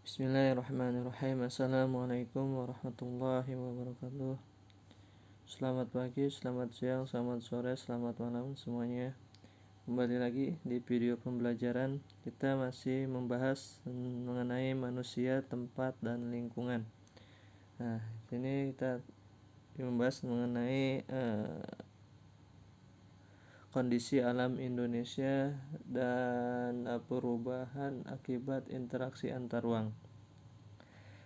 Bismillahirrahmanirrahim. Assalamualaikum warahmatullahi wabarakatuh. Selamat pagi, selamat siang, selamat sore, selamat malam semuanya. Kembali lagi di video pembelajaran. Kita masih membahas mengenai manusia, tempat, dan lingkungan. Nah, sini kita membahas mengenai kondisi alam Indonesia dan perubahan akibat interaksi antar ruang.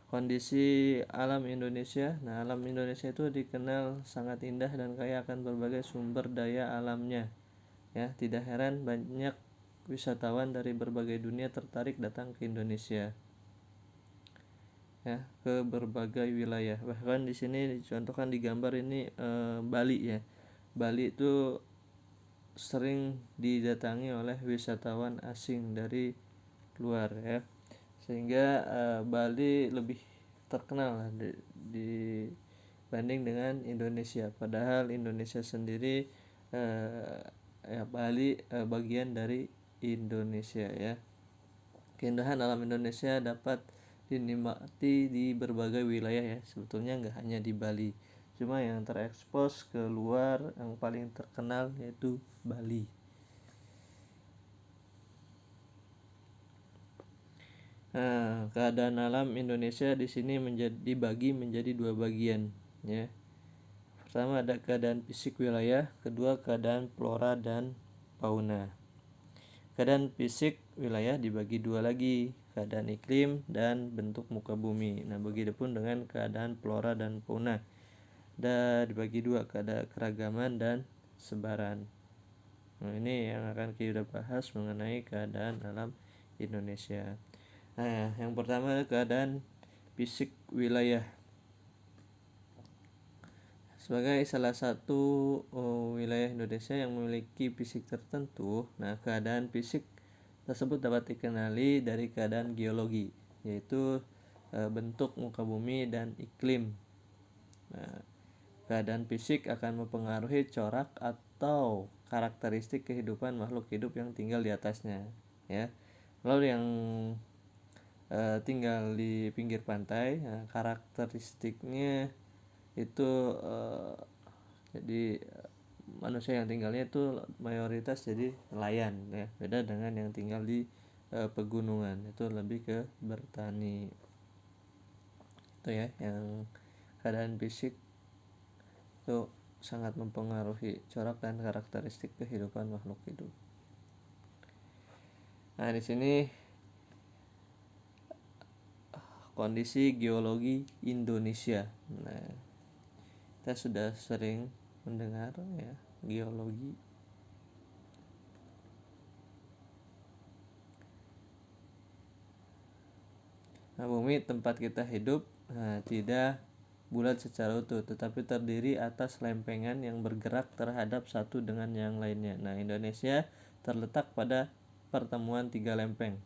Kondisi alam Indonesia. Nah, alam Indonesia itu dikenal sangat indah dan kaya akan berbagai sumber daya alamnya. Ya, tidak heran banyak wisatawan dari berbagai dunia tertarik datang ke Indonesia. Ya, ke berbagai wilayah. Bahkan di sini dicontohkan di gambar ini Bali ya. Bali itu sering didatangi oleh wisatawan asing dari luar ya. Sehingga Bali lebih terkenal dibanding dengan Indonesia. Padahal Indonesia sendiri Bali bagian dari Indonesia ya. Keindahan alam Indonesia dapat dinikmati di berbagai wilayah ya. Sebetulnya nggak hanya di Bali. Cuma yang terekspos ke luar yang paling terkenal yaitu Bali. Nah, keadaan alam Indonesia di sini dibagi menjadi dua bagian ya. Pertama ada keadaan fisik wilayah, kedua keadaan flora dan fauna. Keadaan fisik wilayah dibagi dua lagi, keadaan iklim dan bentuk muka bumi. Nah, begitupun dengan keadaan flora dan fauna. Ada dibagi dua, keadaan keragaman dan sebaran. Nah, ini yang akan kita bahas mengenai keadaan alam Indonesia. Nah, yang pertama keadaan fisik wilayah. Sebagai salah satu wilayah Indonesia yang memiliki fisik tertentu, nah keadaan fisik tersebut dapat dikenali dari keadaan geologi, yaitu bentuk muka bumi dan iklim. Nah, keadaan fisik akan mempengaruhi corak atau karakteristik kehidupan makhluk hidup yang tinggal di atasnya, ya. Lalu yang tinggal di pinggir pantai, nah, karakteristiknya itu jadi manusia yang tinggalnya itu mayoritas jadi nelayan ya, beda dengan yang tinggal di pegunungan, itu lebih ke bertani. Itu ya yang keadaan fisik itu sangat mempengaruhi corak dan karakteristik kehidupan makhluk hidup. Nah, di sini kondisi geologi Indonesia. Nah, kita sudah sering mendengar ya geologi. Nah, bumi tempat kita hidup tidak bulat secara utuh, tetapi terdiri atas lempengan yang bergerak terhadap satu dengan yang lainnya. Nah, Indonesia terletak pada pertemuan tiga lempeng.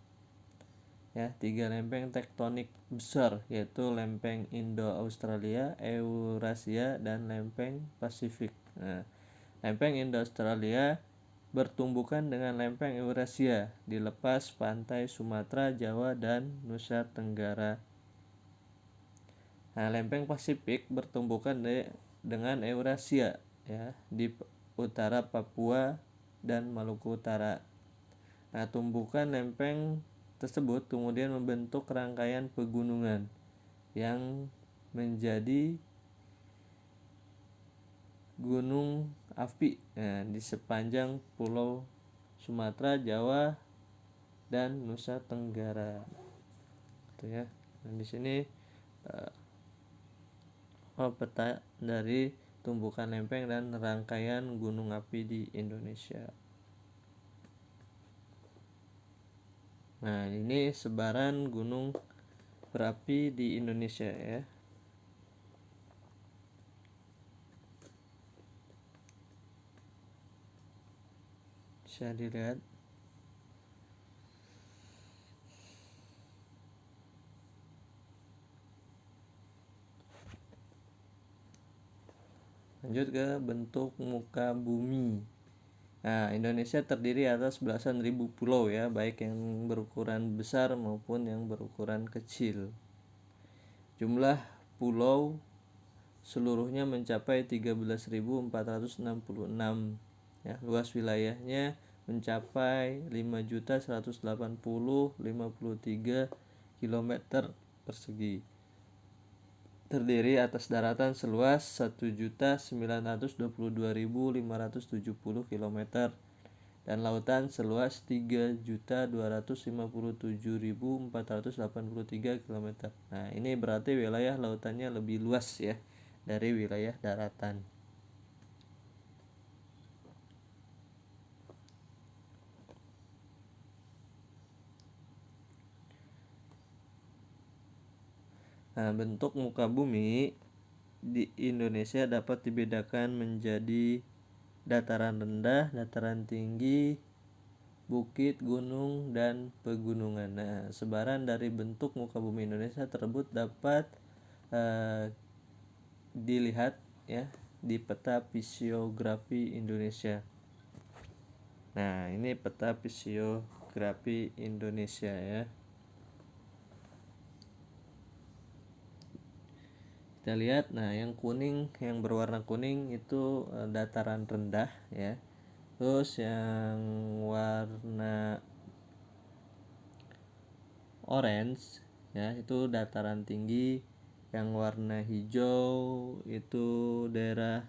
Ya, tiga lempeng tektonik besar, yaitu lempeng Indo-Australia, Eurasia, dan lempeng Pasifik. Nah, lempeng Indo-Australia bertumbukan dengan lempeng Eurasia di lepas pantai Sumatera, Jawa, dan Nusa Tenggara. Nah, lempeng Pasifik bertumbukan dengan Eurasia ya di utara Papua dan Maluku Utara. Nah, tumbukan lempeng tersebut kemudian membentuk rangkaian pegunungan yang menjadi gunung api di sepanjang pulau Sumatera, Jawa, dan Nusa Tenggara. Gitu ya. Nah, di sini peta dari tumbukan lempeng dan rangkaian gunung api di Indonesia. Nah, ini sebaran gunung berapi di Indonesia ya. Bisa dilihat. Lanjut ke bentuk muka bumi. Nah, Indonesia terdiri atas belasan ribu pulau ya, baik yang berukuran besar maupun yang berukuran kecil. Jumlah pulau seluruhnya mencapai 13.466 ya. Luas wilayahnya mencapai 5.180.053 km persegi. Terdiri atas daratan seluas 1.922.570 km dan lautan seluas 3.257.483 km. Nah, ini berarti wilayah lautannya lebih luas ya dari wilayah daratan. Nah, bentuk muka bumi di Indonesia dapat dibedakan menjadi dataran rendah, dataran tinggi, bukit, gunung, dan pegunungan. Nah, sebaran dari bentuk muka bumi Indonesia tersebut dapat dilihat ya di peta fisiografi Indonesia. Nah, ini peta fisiografi Indonesia ya. Kita lihat, nah yang kuning, yang berwarna kuning itu dataran rendah ya. Terus yang warna orange ya itu dataran tinggi, yang warna hijau itu daerah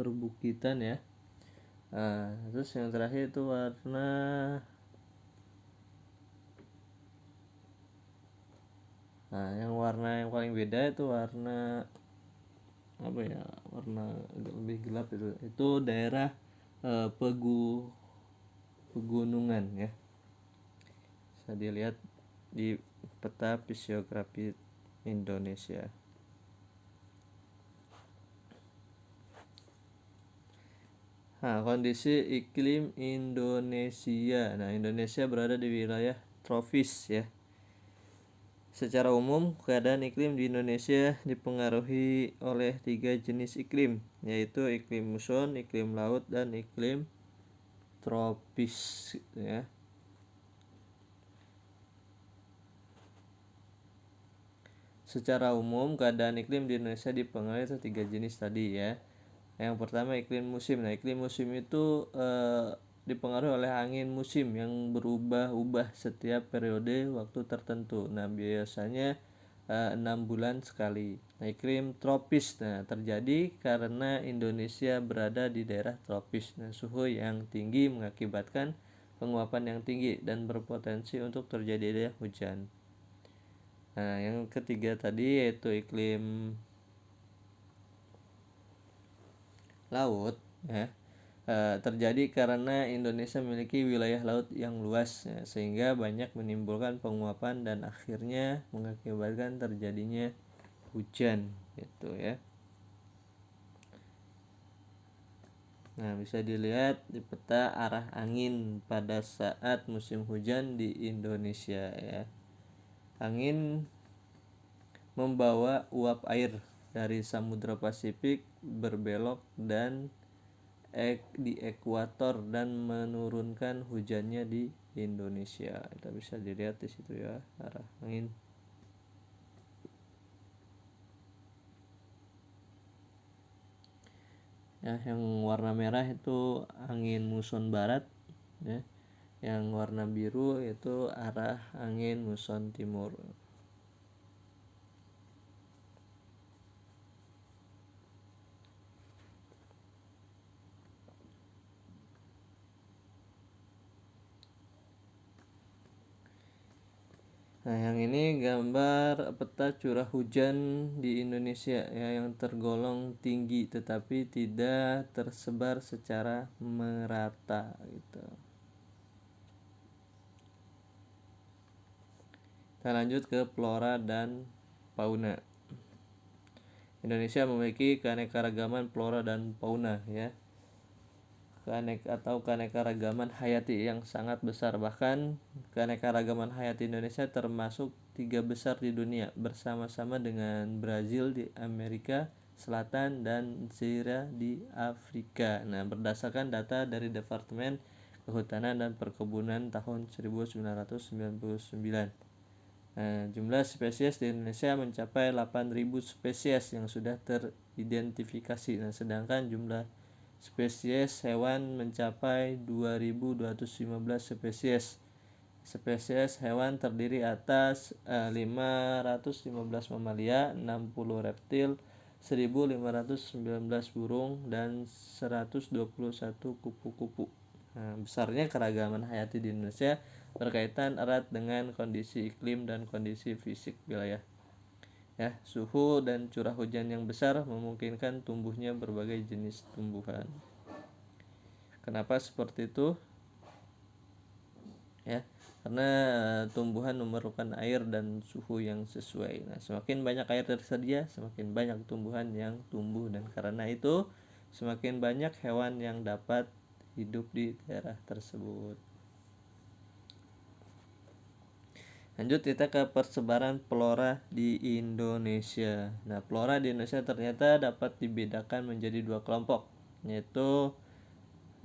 perbukitan ya. Terus yang terakhir itu warna yang paling beda itu warna apa ya, warna lebih gelap itu daerah pegunungan ya, bisa dilihat di peta fisiografi Indonesia. Nah, kondisi iklim Indonesia. Nah, Indonesia berada di wilayah tropis ya. Secara umum, keadaan iklim di Indonesia dipengaruhi oleh 3 jenis iklim, yaitu iklim muson, iklim laut, dan iklim tropis ya. Secara umum, keadaan iklim di Indonesia dipengaruhi oleh 3 jenis tadi ya. Yang pertama iklim musim. Nah, iklim musim itu dipengaruhi oleh angin musim yang berubah-ubah setiap periode waktu tertentu. Nah, biasanya 6 bulan sekali. Nah, iklim tropis terjadi karena Indonesia berada di daerah tropis. Nah, suhu yang tinggi mengakibatkan penguapan yang tinggi dan berpotensi untuk terjadi hujan. Nah, yang ketiga tadi yaitu iklim laut ya, terjadi karena Indonesia memiliki wilayah laut yang luas ya, sehingga banyak menimbulkan penguapan dan akhirnya mengakibatkan terjadinya hujan gitu ya. Nah, bisa dilihat di peta arah angin pada saat musim hujan di Indonesia ya. Angin membawa uap air dari Samudra Pasifik berbelok dan di ekuator dan menurunkan hujannya di Indonesia. Kita bisa dilihat di situ ya arah angin. Ya, yang warna merah itu angin muson barat ya. Yang warna biru itu arah angin muson timur. Nah, yang ini gambar peta curah hujan di Indonesia ya, yang tergolong tinggi tetapi tidak tersebar secara merata gitu. Kita lanjut ke flora dan fauna. Indonesia memiliki keanekaragaman flora dan fauna ya. Keanekaragaman hayati yang sangat besar, bahkan keanekaragaman hayati Indonesia termasuk 3 besar di dunia bersama-sama dengan Brazil di Amerika Selatan, dan Zaire di Afrika. Nah, berdasarkan data dari Departemen Kehutanan dan Perkebunan tahun 1999. Nah, jumlah spesies di Indonesia mencapai 8.000 spesies yang sudah teridentifikasi. Nah, sedangkan jumlah spesies hewan mencapai 2.215 spesies. Spesies hewan terdiri atas 515 mamalia, 60 reptil, 1.519 burung, dan 121 kupu-kupu. Nah, besarnya keragaman hayati di Indonesia berkaitan erat dengan kondisi iklim dan kondisi fisik wilayah. Ya, suhu dan curah hujan yang besar memungkinkan tumbuhnya berbagai jenis tumbuhan. Kenapa seperti itu? Ya, karena tumbuhan memerlukan air dan suhu yang sesuai. Nah, semakin banyak air tersedia, semakin banyak tumbuhan yang tumbuh, dan karena itu semakin banyak hewan yang dapat hidup di daerah tersebut. Lanjut kita ke persebaran flora di Indonesia. Nah, flora di Indonesia ternyata dapat dibedakan menjadi dua kelompok, yaitu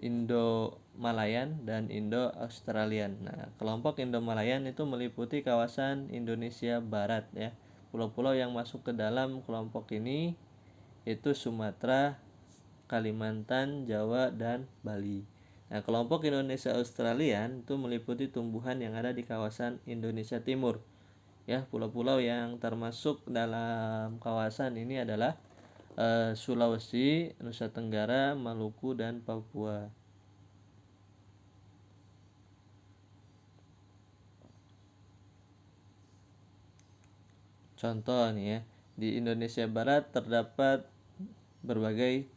Indo-Malayan dan Indo-Australian. Nah, kelompok Indo-Malayan itu meliputi kawasan Indonesia Barat ya. Pulau-pulau yang masuk ke dalam kelompok ini yaitu Sumatera, Kalimantan, Jawa, dan Bali. Nah, kelompok Indonesia Australian itu meliputi tumbuhan yang ada di kawasan Indonesia Timur. Ya, pulau-pulau yang termasuk dalam kawasan ini adalah Sulawesi, Nusa Tenggara, Maluku, dan Papua. Contoh nih ya, di Indonesia Barat terdapat berbagai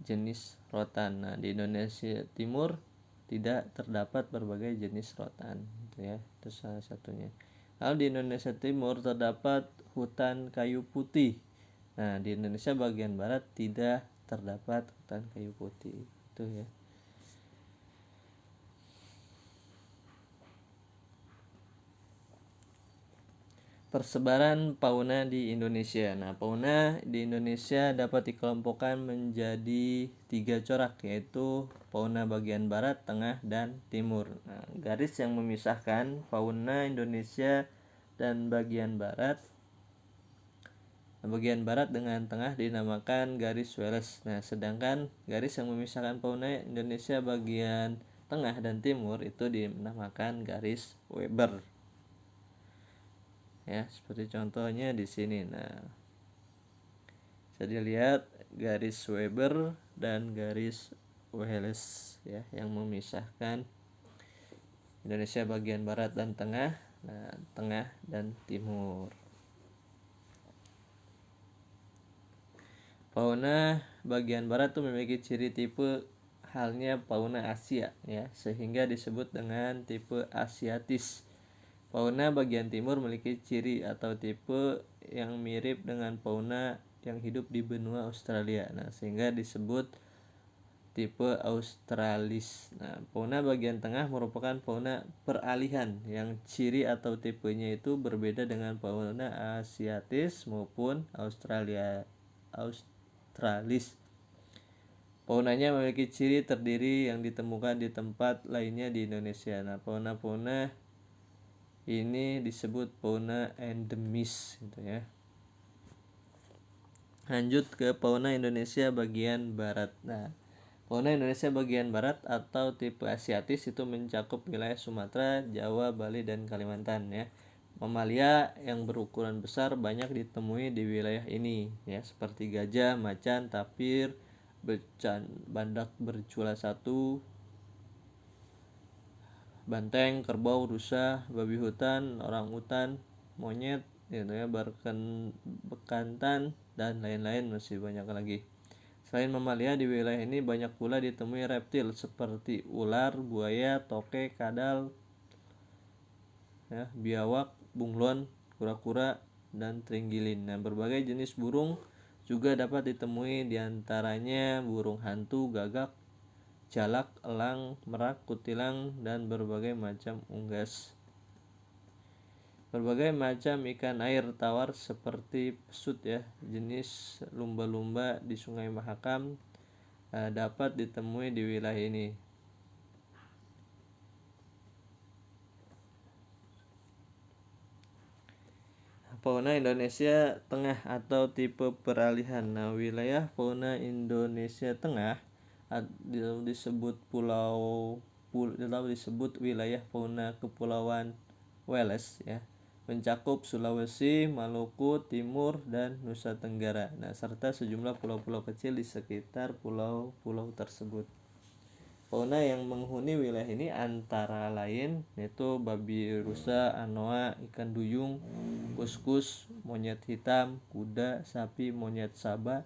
jenis rotan. Nah, di Indonesia Timur tidak terdapat berbagai jenis rotan, gitu ya. Itu salah satunya. Lalu di Indonesia Timur terdapat hutan kayu putih. Nah, di Indonesia bagian barat tidak terdapat hutan kayu putih. Itu ya. Persebaran fauna di Indonesia. Nah, fauna di Indonesia dapat dikelompokkan menjadi 3 corak, yaitu fauna bagian barat, tengah, dan timur. Nah, garis yang memisahkan fauna Indonesia dan bagian barat dengan tengah dinamakan garis Wallace. Nah, sedangkan garis yang memisahkan fauna Indonesia bagian tengah dan timur itu dinamakan garis Weber. Ya, seperti contohnya di sini. Nah, bisa dilihat garis Weber dan garis Wallace ya, yang memisahkan Indonesia bagian barat dan tengah, nah, tengah dan timur. Fauna bagian barat itu memiliki ciri tipe halnya fauna Asia ya, sehingga disebut dengan tipe Asiatis. Fauna bagian timur memiliki ciri atau tipe yang mirip dengan fauna yang hidup di benua Australia. Nah, sehingga disebut tipe Australis. Nah, fauna bagian tengah merupakan fauna peralihan yang ciri atau tipenya itu berbeda dengan fauna Asiatis maupun Australis. Faunanya memiliki ciri terdiri yang ditemukan di tempat lainnya di Indonesia. Nah, fauna ini disebut fauna endemis gitu ya. Lanjut ke fauna Indonesia bagian barat. Nah, fauna Indonesia bagian barat atau tipe Asiatis itu mencakup wilayah Sumatera, Jawa, Bali, dan Kalimantan ya. Mamalia yang berukuran besar banyak ditemui di wilayah ini ya, seperti gajah, macan, tapir, badak bercula satu, banteng, kerbau, rusa, babi hutan, orang utan, monyet, gitu ya, bekantan, dan lain-lain, masih banyak lagi. Selain mamalia, di wilayah ini banyak pula ditemui reptil seperti ular, buaya, toke, kadal, ya, biawak, bunglon, kura-kura, dan terenggiling. Nah, berbagai jenis burung juga dapat ditemui, diantaranya burung hantu, gagak, jalak, elang, merak, kutilang, dan berbagai macam unggas. Berbagai macam ikan air tawar seperti pesut ya, jenis lumba-lumba di Sungai Mahakam dapat ditemui di wilayah ini. Fauna Indonesia Tengah atau tipe peralihan. Nah, wilayah fauna Indonesia Tengah disebut wilayah fauna Kepulauan Wallace ya, mencakup Sulawesi, Maluku Timur dan Nusa Tenggara. Nah, serta sejumlah pulau-pulau kecil di sekitar pulau-pulau tersebut. Fauna yang menghuni wilayah ini antara lain yaitu babi rusa, anoa, ikan duyung, kuskus, monyet hitam, kuda, sapi, monyet Sabah,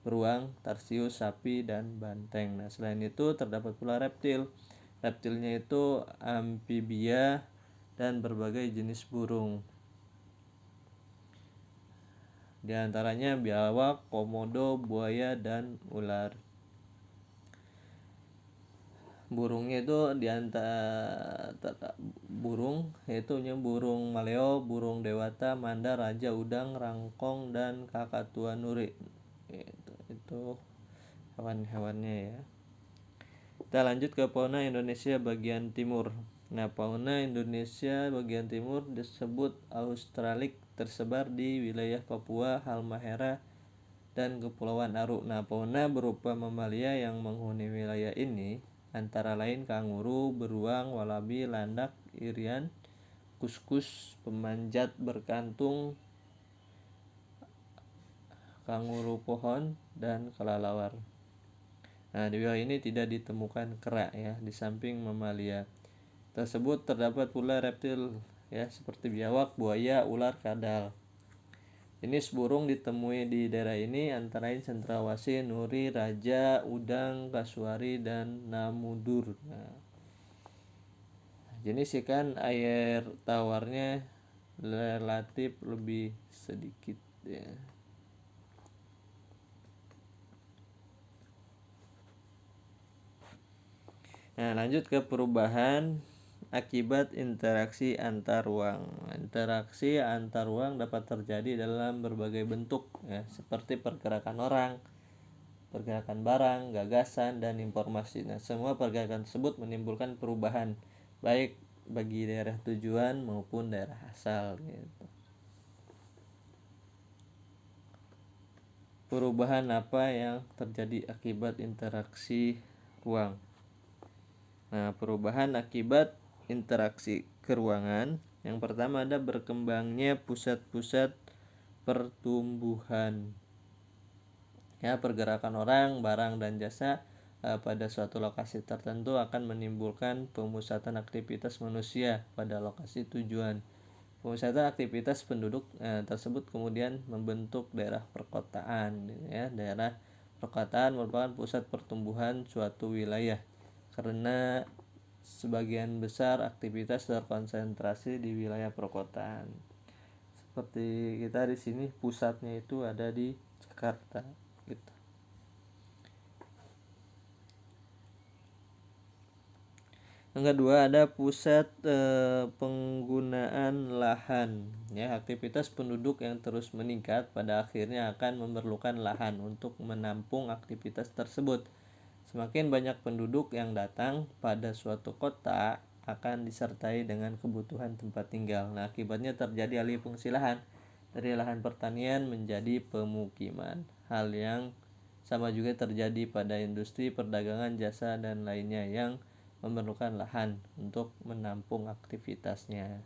beruang, tarsius, sapi, dan banteng. Nah, selain itu terdapat pula reptil. Reptilnya itu amfibia dan berbagai jenis burung. Di antaranya biawak, komodo, buaya, dan ular. Burungnya itu burung yaitu burung maleo, burung dewata, manda, raja udang, rangkong, dan kakatua nuri. Itu hewan-hewannya ya. Kita lanjut ke fauna Indonesia bagian timur. Nah, fauna Indonesia bagian timur disebut Australik, tersebar di wilayah Papua, Halmahera, dan Kepulauan Aru. Nah, fauna berupa mamalia yang menghuni wilayah ini antara lain kanguru, beruang, walabi, landak, irian, kuskus, pemanjat berkantung, kanguru pohon, dan kelelawar. Nah, di wilayah ini tidak ditemukan kera ya, di samping mamalia tersebut terdapat pula reptil ya seperti biawak, buaya, ular, kadal. Jenis burung ditemui di daerah ini antara lain cendrawasih, nuri, raja, udang, kasuari, dan namudur. Nah, jenis ikan air tawarnya relatif lebih sedikit ya. Nah, lanjut ke perubahan akibat interaksi antar ruang. Interaksi antar ruang dapat terjadi dalam berbagai bentuk ya, seperti pergerakan orang, pergerakan barang, gagasan, dan informasi. Nah, semua pergerakan tersebut menimbulkan perubahan baik bagi daerah tujuan maupun daerah asal gitu. Perubahan apa yang terjadi akibat interaksi ruang? Nah, perubahan akibat interaksi keruangan. Yang pertama ada berkembangnya pusat-pusat pertumbuhan. Ya, pergerakan orang, barang, dan jasa pada suatu lokasi tertentu akan menimbulkan pemusatan aktivitas manusia pada lokasi tujuan. Pemusatan aktivitas penduduk tersebut kemudian membentuk daerah perkotaan. Ya, daerah perkotaan merupakan pusat pertumbuhan suatu wilayah karena sebagian besar aktivitas terkonsentrasi di wilayah perkotaan. Seperti kita di sini pusatnya itu ada di Jakarta gitu. Yang kedua ada pusat penggunaan lahan ya, aktivitas penduduk yang terus meningkat pada akhirnya akan memerlukan lahan untuk menampung aktivitas tersebut. Semakin banyak penduduk yang datang pada suatu kota akan disertai dengan kebutuhan tempat tinggal. Nah, akibatnya terjadi alih fungsi lahan dari lahan pertanian menjadi pemukiman. Hal yang sama juga terjadi pada industri, perdagangan, jasa, dan lainnya yang memerlukan lahan untuk menampung aktivitasnya.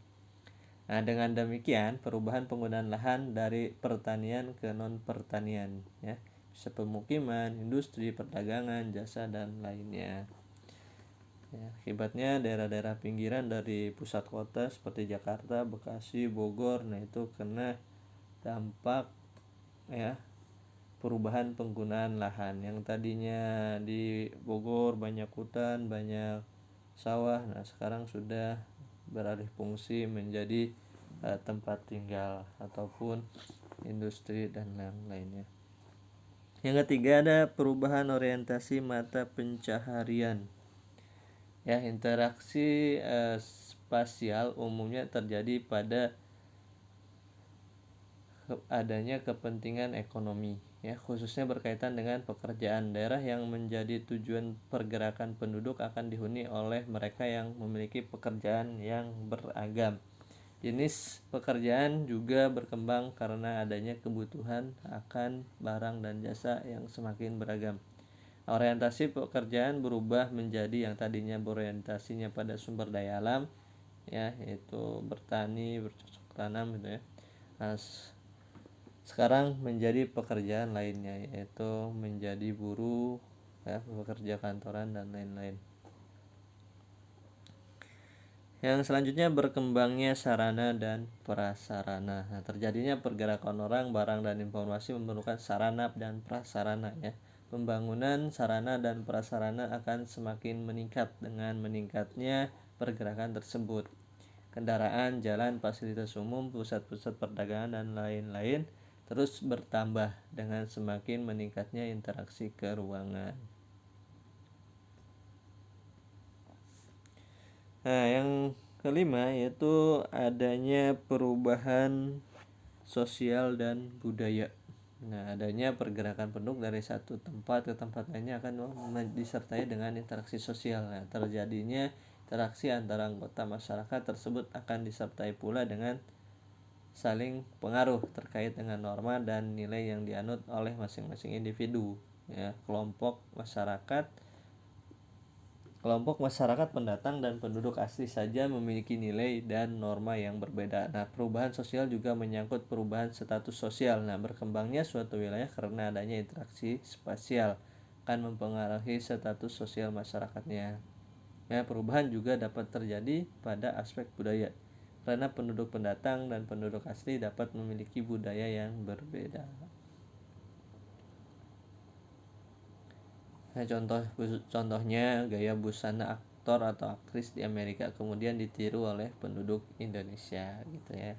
Nah, dengan demikian perubahan penggunaan lahan dari pertanian ke non-pertanian ya, bisa pemukiman, industri, perdagangan, jasa, dan lainnya. Ya, akibatnya daerah-daerah pinggiran dari pusat kota seperti Jakarta, Bekasi, Bogor, nah itu kena dampak ya perubahan penggunaan lahan. Yang tadinya di Bogor banyak hutan, banyak sawah, nah sekarang sudah beralih fungsi menjadi tempat tinggal ataupun industri dan lain-lainnya. Yang ketiga ada perubahan orientasi mata pencaharian. Ya, interaksi spasial umumnya terjadi pada adanya kepentingan ekonomi, ya, khususnya berkaitan dengan pekerjaan. Daerah yang menjadi tujuan pergerakan penduduk akan dihuni oleh mereka yang memiliki pekerjaan yang beragam. Jenis pekerjaan juga berkembang karena adanya kebutuhan akan barang dan jasa yang semakin beragam. Orientasi pekerjaan berubah menjadi yang tadinya berorientasinya pada sumber daya alam, ya, yaitu bertani, bercocok tanam gitu ya. Nah, sekarang menjadi pekerjaan lainnya, yaitu menjadi buruh, ya, bekerja kantoran dan lain-lain. Yang selanjutnya berkembangnya sarana dan prasarana. Nah, terjadinya pergerakan orang, barang, dan informasi memerlukan sarana dan prasarana, ya. Pembangunan sarana dan prasarana akan semakin meningkat dengan meningkatnya pergerakan tersebut. Kendaraan, jalan, fasilitas umum, pusat-pusat perdagangan, dan lain-lain terus bertambah dengan semakin meningkatnya interaksi keruangan. Nah, yang kelima yaitu adanya perubahan sosial dan budaya. Nah, adanya pergerakan penduduk dari satu tempat ke tempat lainnya akan disertai dengan interaksi sosial. Nah, terjadinya interaksi antara anggota masyarakat tersebut akan disertai pula dengan saling pengaruh terkait dengan norma dan nilai yang dianut oleh masing-masing individu, ya. Kelompok masyarakat pendatang dan penduduk asli saja memiliki nilai dan norma yang berbeda. Nah, perubahan sosial juga menyangkut perubahan status sosial. Nah, berkembangnya suatu wilayah karena adanya interaksi spasial akan mempengaruhi status sosial masyarakatnya. Ya, perubahan juga dapat terjadi pada aspek budaya, karena penduduk pendatang dan penduduk asli dapat memiliki budaya yang berbeda. Nah, contohnya gaya busana aktor atau aktris di Amerika kemudian ditiru oleh penduduk Indonesia, gitu ya.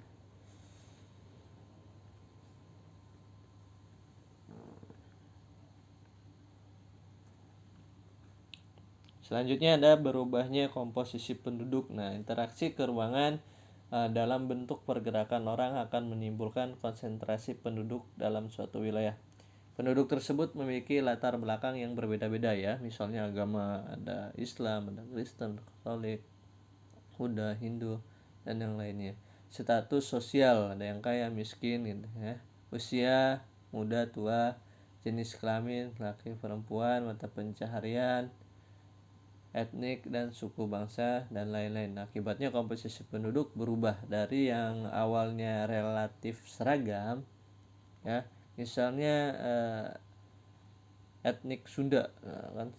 Selanjutnya ada berubahnya komposisi penduduk. Nah, interaksi keruangan dalam bentuk pergerakan orang akan menimbulkan konsentrasi penduduk dalam suatu wilayah. Penduduk tersebut memiliki latar belakang yang berbeda-beda, ya. Misalnya agama, ada Islam, ada Kristen, Katolik, Buddha, Hindu, dan yang lainnya. Status sosial, ada yang kaya, miskin, gitu ya. Usia, muda, tua, jenis kelamin, laki, perempuan, mata pencaharian, etnik dan suku bangsa, dan lain-lain. Akibatnya komposisi penduduk berubah dari yang awalnya relatif seragam, ya. Misalnya etnik Sunda, kan,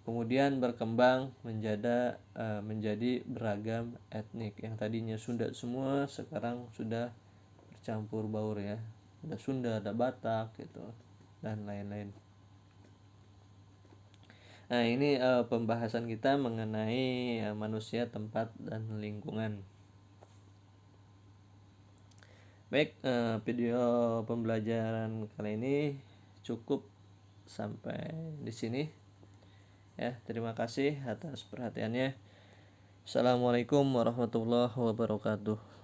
kemudian berkembang menjadi beragam etnik. Yang tadinya Sunda semua sekarang sudah bercampur baur, ya. Ada Sunda, ada Batak gitu, dan lain-lain. Nah, ini pembahasan kita mengenai manusia, tempat, dan lingkungan. Baik, video pembelajaran kali ini cukup sampai di sini, ya. Terima kasih atas perhatiannya. Assalamualaikum warahmatullahi wabarakatuh.